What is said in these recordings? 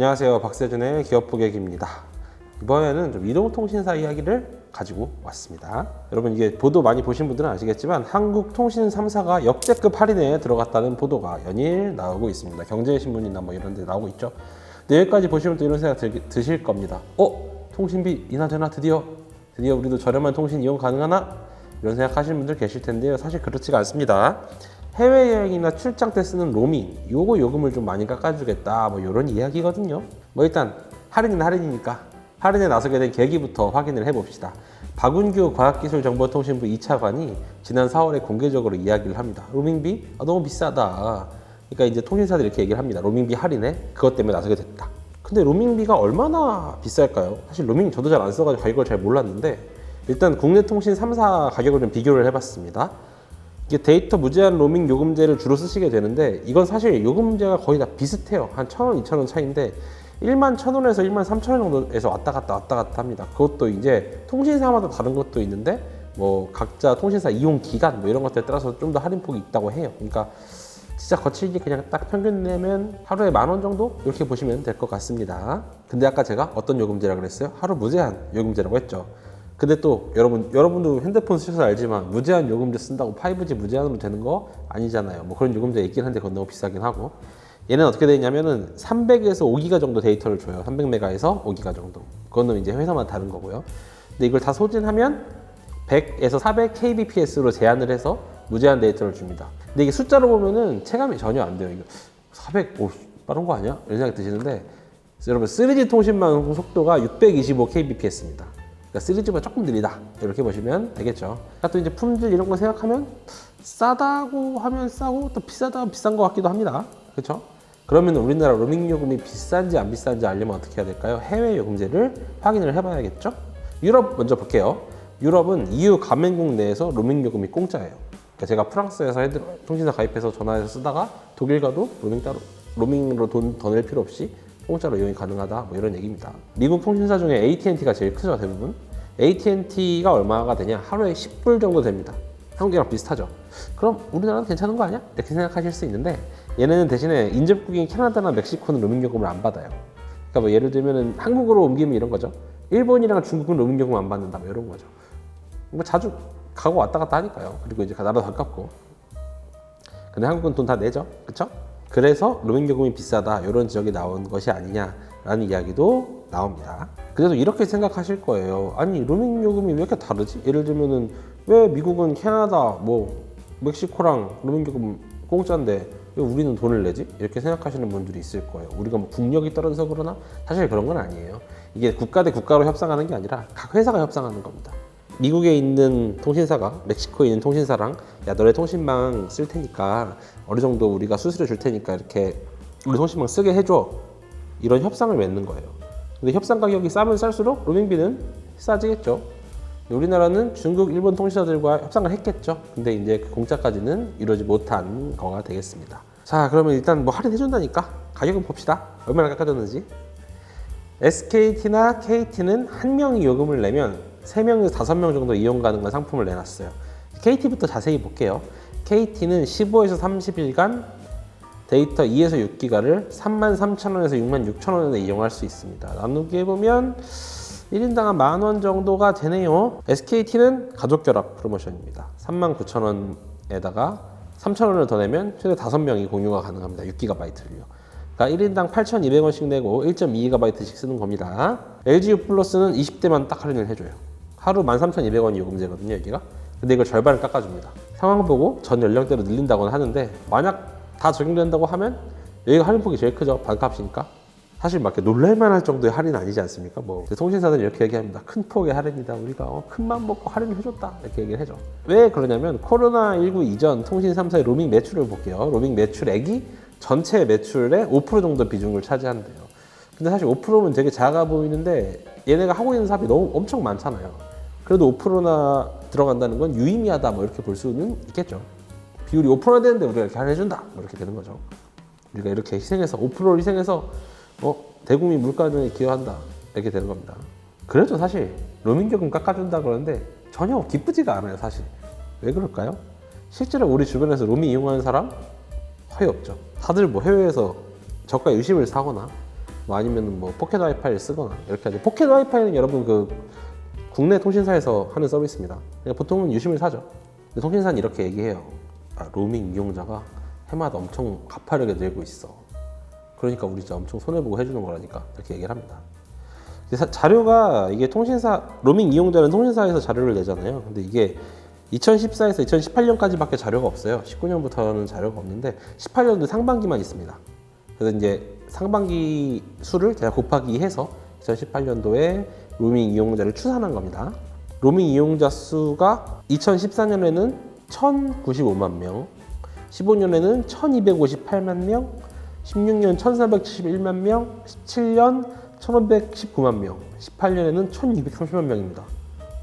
안녕하세요. 박세준의 기업부객입니다. 이번에는 좀 이동통신사 이야기를 가지고 왔습니다. 여러분 이게 보도 많이 보신 분들은 아시겠지만 한국통신 3사가 역대급 할인에 들어갔다는 보도가 연일 나오고 있습니다. 경제신문이나 뭐 이런 데 나오고 있죠. 근데 여기까지 보시면 또 이런 생각 드실 겁니다. 통신비 인하되나 드디어 우리도 저렴한 통신 이용 가능하나? 이런 생각하시는 분들 계실 텐데요. 사실 그렇지가 않습니다. 해외여행이나 출장 때 쓰는 로밍 요거 요금을 좀 많이 깎아주겠다 뭐 이런 이야기거든요. 뭐 일단 할인은 할인이니까 할인에 나서게 된 계기부터 확인을 해봅시다. 박운규 과학기술정보통신부 2차관이 지난 4월에 공개적으로 이야기를 합니다. 로밍비 너무 비싸다. 그러니까 이제 통신사들이 이렇게 얘기를 합니다. 로밍비 할인에 그것 때문에 나서게 됐다. 근데 로밍비가 얼마나 비쌀까요? 사실 로밍 저도 잘 안 써가지고 가격을 잘 몰랐는데 일단 국내 통신 3사 가격을 좀 비교를 해봤습니다. 이게 데이터 무제한 로밍 요금제를 주로 쓰시게 되는데 이건 사실 요금제가 거의 다 비슷해요. 한 1,000원, 2,000원 차이인데 11,000원에서 13,000원 정도에서 왔다 갔다 합니다. 그것도 이제 통신사마다 다른 것도 있는데 뭐 각자 통신사 이용 기간 뭐 이런 것들에 따라서 좀 더 할인폭이 있다고 해요. 그러니까 진짜 거칠게 그냥 딱 평균 내면 하루에 10,000원 정도 이렇게 보시면 될 것 같습니다. 근데 아까 제가 어떤 요금제라 그랬어요? 하루 무제한 요금제라고 했죠. 근데 또 여러분도 핸드폰 쓰셔서 알지만 무제한 요금제 쓴다고 5G 무제한으로 되는 거 아니잖아요. 뭐 그런 요금제가 있긴 한데 그건 너무 비싸긴 하고 얘는 어떻게 되냐면은 300에서 5기가 정도 데이터를 줘요. 300메가에서 5기가 정도. 그거는 이제 회사마다 다른 거고요. 근데 이걸 다 소진하면 100에서 400 kbps로 제한을 해서 무제한 데이터를 줍니다. 근데 이게 숫자로 보면은 체감이 전혀 안 돼요. 이거 400, 빠른 거 아니야? 이런 생각이 드시는데 여러분 3G 통신망 속도가 625 kbps입니다. 그러니까 3G보다 조금 느리다 이렇게 보시면 되겠죠. 또 이제 품질 이런 거 생각하면 싸다고 하면 싸고 또 비싸다 비싼 것 같기도 합니다. 그렇죠? 그러면 우리나라 로밍 요금이 비싼지 안 비싼지 알려면 어떻게 해야 될까요? 해외 요금제를 확인을 해봐야겠죠. 유럽 먼저 볼게요. 유럽은 EU 가맹국 내에서 로밍 요금이 공짜예요. 그러니까 제가 프랑스에서 통신사 가입해서 전화해서 쓰다가 독일 가도 로밍으로 돈 더 낼 필요 없이 공짜로 이용이 가능하다 뭐 이런 얘기입니다. 미국 통신사 중에 AT&T가 제일 크죠. 대부분 AT&T가 얼마가 되냐? 하루에 10불 정도 됩니다. 한국이랑 비슷하죠. 그럼 우리나라는 괜찮은 거 아니야? 이렇게 생각하실 수 있는데 얘네는 대신에 인접국인 캐나다나 멕시코는 로밍 요금을 안 받아요. 그러니까 뭐 예를 들면 한국으로 옮기면 이런 거죠. 일본이랑 중국은 로밍 요금 안 받는다 뭐 이런 거죠. 뭐 자주 가고 왔다 갔다 하니까요. 그리고 이제 나라도 가깝고. 근데 한국은 돈 다 내죠. 그쵸? 그래서 로밍 요금이 비싸다 이런 지적이 나온 것이 아니냐라는 이야기도 나옵니다. 그래서 이렇게 생각하실 거예요. 아니 로밍 요금이 왜 이렇게 다르지? 예를 들면은 왜 미국은 캐나다 뭐 멕시코랑 로밍 요금 공짜인데 왜 우리는 돈을 내지? 이렇게 생각하시는 분들이 있을 거예요. 우리가 뭐 국력이 떨어져서 그러나? 사실 그런 건 아니에요. 이게 국가 대 국가로 협상하는 게 아니라 각 회사가 협상하는 겁니다. 미국에 있는 통신사가 멕시코에 있는 통신사랑 야 너네 통신망 쓸 테니까 어느 정도 우리가 수수료 줄 테니까 이렇게 우리 통신망 쓰게 해줘 이런 협상을 맺는 거예요. 근데 협상 가격이 싸면 쌀수록 로밍비는 싸지겠죠. 우리나라는 중국, 일본 통신사들과 협상을 했겠죠. 근데 이제 그 공짜까지는 이루어지 못한 거가 되겠습니다. 자 그러면 일단 뭐 할인해준다니까 가격은 봅시다. 얼마나 깎아줬는지. SKT나 KT는 한 명이 요금을 내면 3명에서 5명 정도 이용 가능한 상품을 내놨어요. KT부터 자세히 볼게요. KT는 15에서 30일간 데이터 2에서 6기가를 33,000원에서 66,000원에 이용할 수 있습니다. 나누기 해보면 1인당 한 10,000원 정도가 되네요. SKT는 가족결합 프로모션입니다. 39,000원에다가 3,000원을 더 내면 최대 5명이 공유가 가능합니다. 6GB를요. 그러니까 1인당 8,200원씩 내고 1.2GB씩 쓰는 겁니다. LG U 플러스는 20대만 딱 할인을 해줘요. 하루 13,200원 요금제거든요, 여기가. 근데 이걸 절반을 깎아줍니다. 상황 보고 전 연령대로 늘린다고는 하는데 만약 다 적용된다고 하면 여기가 할인폭이 제일 크죠. 반값이니까. 사실 막 이렇게 놀랄만할 정도의 할인 아니지 않습니까? 뭐 통신사들은 이렇게 얘기합니다. 큰 폭의 할인이다. 우리가 큰맘 먹고 할인을 해줬다. 이렇게 얘기를 해줘. 왜 그러냐면 코로나19 이전 통신 3사의 로밍 매출을 볼게요. 로밍 매출액이 전체 매출의 5% 정도 비중을 차지한대요. 근데 사실 5%면 되게 작아 보이는데 얘네가 하고 있는 사업이 너무 엄청 많잖아요. 그래도 5%나 들어간다는 건 유의미하다 뭐 이렇게 볼 수는 있겠죠. 비율이 5%나 되는데 우리가 이렇게 할인해준다 뭐 이렇게 되는 거죠. 우리가 이렇게 희생해서 5%를 희생해서 대국민 물가정에 기여한다 이렇게 되는 겁니다. 그래도 사실 로밍요금 깎아준다 그러는데 전혀 기쁘지가 않아요. 사실 왜 그럴까요? 실제로 우리 주변에서 로밍 이용하는 사람 거의 없죠. 다들 뭐 해외에서 저가 유심을 사거나 뭐 아니면 뭐 포켓 와이파이를 쓰거나 이렇게 하죠. 포켓 와이파이는 여러분 그 국내 통신사에서 하는 서비스입니다. 그러니까 보통은 유심을 사죠. 근데 통신사는 이렇게 얘기해요. 로밍 이용자가 해마다 엄청 가파르게 늘고 있어. 그러니까 우리 진짜 엄청 손해보고 해주는 거라니까 이렇게 얘기를 합니다. 자료가 이게 통신사 로밍 이용자는 통신사에서 자료를 내잖아요. 근데 이게 2014에서 2018년까지밖에 자료가 없어요. 19년부터는 자료가 없는데 18년도 상반기만 있습니다. 그래서 이제 상반기 수를 제가 곱하기 해서 2018년도에 로밍 이용자를 추산한 겁니다. 로밍 이용자 수가 2014년에는 1,095만 명, 15년에는 1,258만 명, 16년 1,471만 명, 17년 1,519만 명, 18년에는 1,230만 명입니다.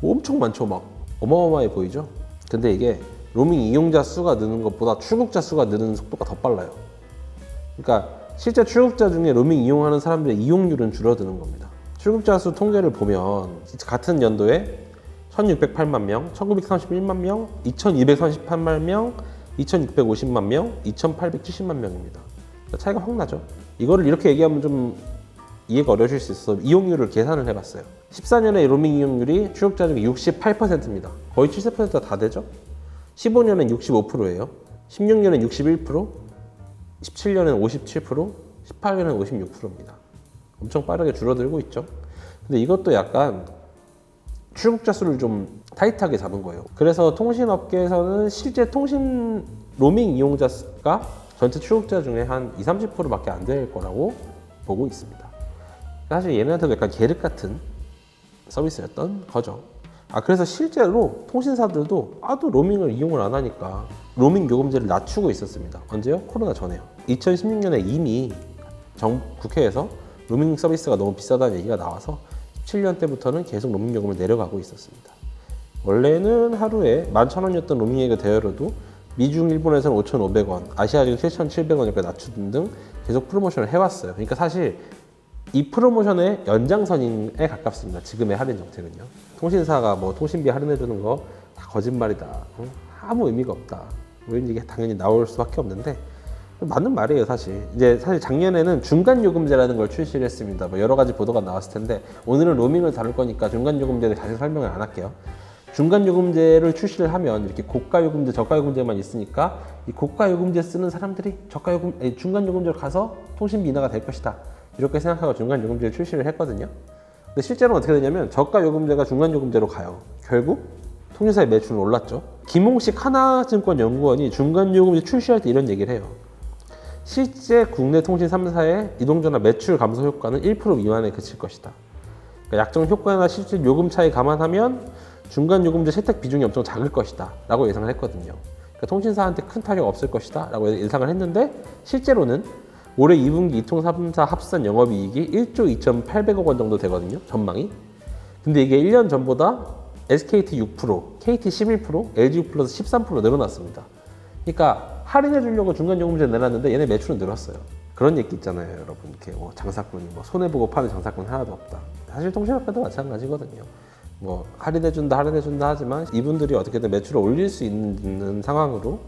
엄청 많죠, 막 어마어마해 보이죠? 근데 이게 로밍 이용자 수가 느는 것보다 출국자 수가 느는 속도가 더 빨라요. 그러니까 실제 출국자 중에 로밍 이용하는 사람들의 이용률은 줄어드는 겁니다. 출국자 수 통계를 보면 같은 연도에 1,608만 명, 1,931만 명, 2,238만 명, 2,650만 명, 2,870만 명입니다. 그러니까 차이가 확 나죠. 이거를 이렇게 얘기하면 좀 이해가 어려우실 수 있어서 이용률을 계산을 해봤어요. 14년에 로밍 이용률이 출국자 중에 68%입니다. 거의 70%가 다 되죠. 15년엔 65%예요. 16년엔 61%, 17년엔 57%, 18년엔 56%입니다. 엄청 빠르게 줄어들고 있죠. 근데 이것도 약간 출국자 수를 좀 타이트하게 잡은 거예요. 그래서 통신업계에서는 실제 통신 로밍 이용자가 전체 출국자 중에 한 20-30%밖에 안 될 거라고 보고 있습니다. 사실 얘네한테도 약간 계륵 같은 서비스였던 거죠. 그래서 실제로 통신사들도 또 로밍을 이용을 안 하니까 로밍 요금제를 낮추고 있었습니다. 언제요? 코로나 전에요. 2016년에 이미 국회에서 로밍 서비스가 너무 비싸다는 얘기가 나와서 17년 때부터는 계속 로밍 요금을 내려가고 있었습니다. 원래는 하루에 11,000원이었던 로밍액의 대여료도 미중, 일본에서는 5,500원, 아시아 중 7,700원까지 낮추는 등 계속 프로모션을 해왔어요. 그러니까 사실 이 프로모션의 연장선에 가깝습니다. 지금의 할인 정책은요. 통신사가 뭐 통신비 할인해주는 거 다 거짓말이다. 아무 의미가 없다. 왜 이게 당연히 나올 수밖에 없는데 맞는 말이에요, 사실. 이제 사실 작년에는 중간 요금제라는 걸 출시를 했습니다. 뭐 여러 가지 보도가 나왔을 텐데 오늘은 로밍을 다룰 거니까 중간 요금제를 다시 설명을 안 할게요. 중간 요금제를 출시를 하면 이렇게 고가 요금제, 저가 요금제만 있으니까 이 고가 요금제 쓰는 사람들이 중간 요금제로 가서 통신비 인하가 될 것이다. 이렇게 생각하고 중간 요금제를 출시를 했거든요. 근데 실제로는 어떻게 되냐면 저가 요금제가 중간 요금제로 가요. 결국 통신사의 매출은 올랐죠. 김홍식 하나증권 연구원이 중간 요금제 출시할 때 이런 얘기를 해요. 실제 국내 통신 3사의 이동전화 매출 감소 효과는 1% 미만에 그칠 것이다. 그러니까 약정 효과나 실제 요금 차이 감안하면 중간 요금제 채택 비중이 엄청 작을 것이다 라고 예상을 했거든요. 그러니까 통신사한테 큰 타격 없을 것이다 라고 예상을 했는데 실제로는 올해 2분기 이통 3사 합산 영업이익이 1조 2,800억 원 정도 되거든요, 전망이. 근데 이게 1년 전보다 SKT 6%, KT 11%, LG 플러스 13% 늘어났습니다. 그러니까 할인해 주려고 중간 요금제 내놨는데 얘네 매출은 늘었어요. 그런 얘기 있잖아요, 여러분. 이렇게 뭐 장사꾼이 뭐 손해보고 파는 장사꾼 하나도 없다. 사실 통신업계도 마찬가지거든요. 뭐 할인해 준다 하지만 이분들이 어떻게든 매출을 올릴 수 있는 상황으로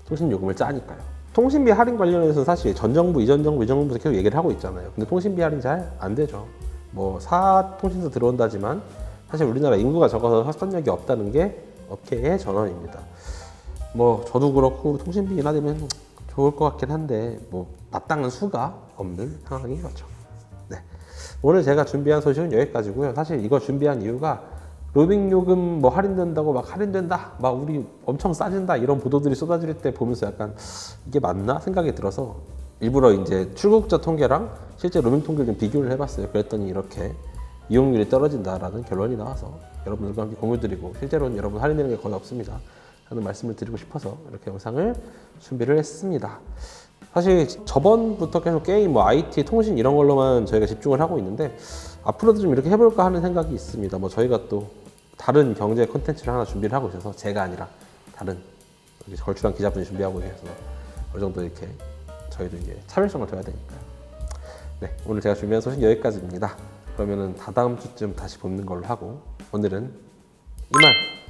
통신 요금을 짜니까요. 통신비 할인 관련해서 사실 전 정부, 이전 정부에서 계속 얘기를 하고 있잖아요. 근데 통신비 할인 잘 안 되죠. 뭐 통신사 들어온다지만 사실 우리나라 인구가 적어서 섭선력이 없다는 게 업계의 전언입니다. 뭐 저도 그렇고 통신비 인하되면 좋을 것 같긴 한데 뭐 마땅한 수가 없는 상황인 거죠. 네. 오늘 제가 준비한 소식은 여기까지고요. 사실 이거 준비한 이유가 로밍 요금 뭐 할인된다고 막 할인된다, 막 우리 엄청 싸진다 이런 보도들이 쏟아질 때 보면서 약간 이게 맞나 생각이 들어서 일부러 이제 출국자 통계랑 실제 로밍 통계를 좀 비교를 해봤어요. 그랬더니 이렇게 이용률이 떨어진다라는 결론이 나와서 여러분들과 함께 공유드리고 실제로는 여러분 할인되는 게 거의 없습니다 하는 말씀을 드리고 싶어서 이렇게 영상을 준비를 했습니다. 사실 저번부터 계속 게임, 뭐 IT, 통신 이런 걸로만 저희가 집중을 하고 있는데 앞으로도 좀 이렇게 해볼까 하는 생각이 있습니다. 뭐 저희가 또 다른 경제 콘텐츠를 하나 준비를 하고 있어서 제가 아니라 다른 걸출한 기자분이 준비하고 계셔서 어느 정도 이렇게 저희도 이제 차별성을 둬야 되니까요. 네, 오늘 제가 준비한 소식 여기까지입니다. 그러면은 다다음 주쯤 다시 보는 걸로 하고 오늘은 이만!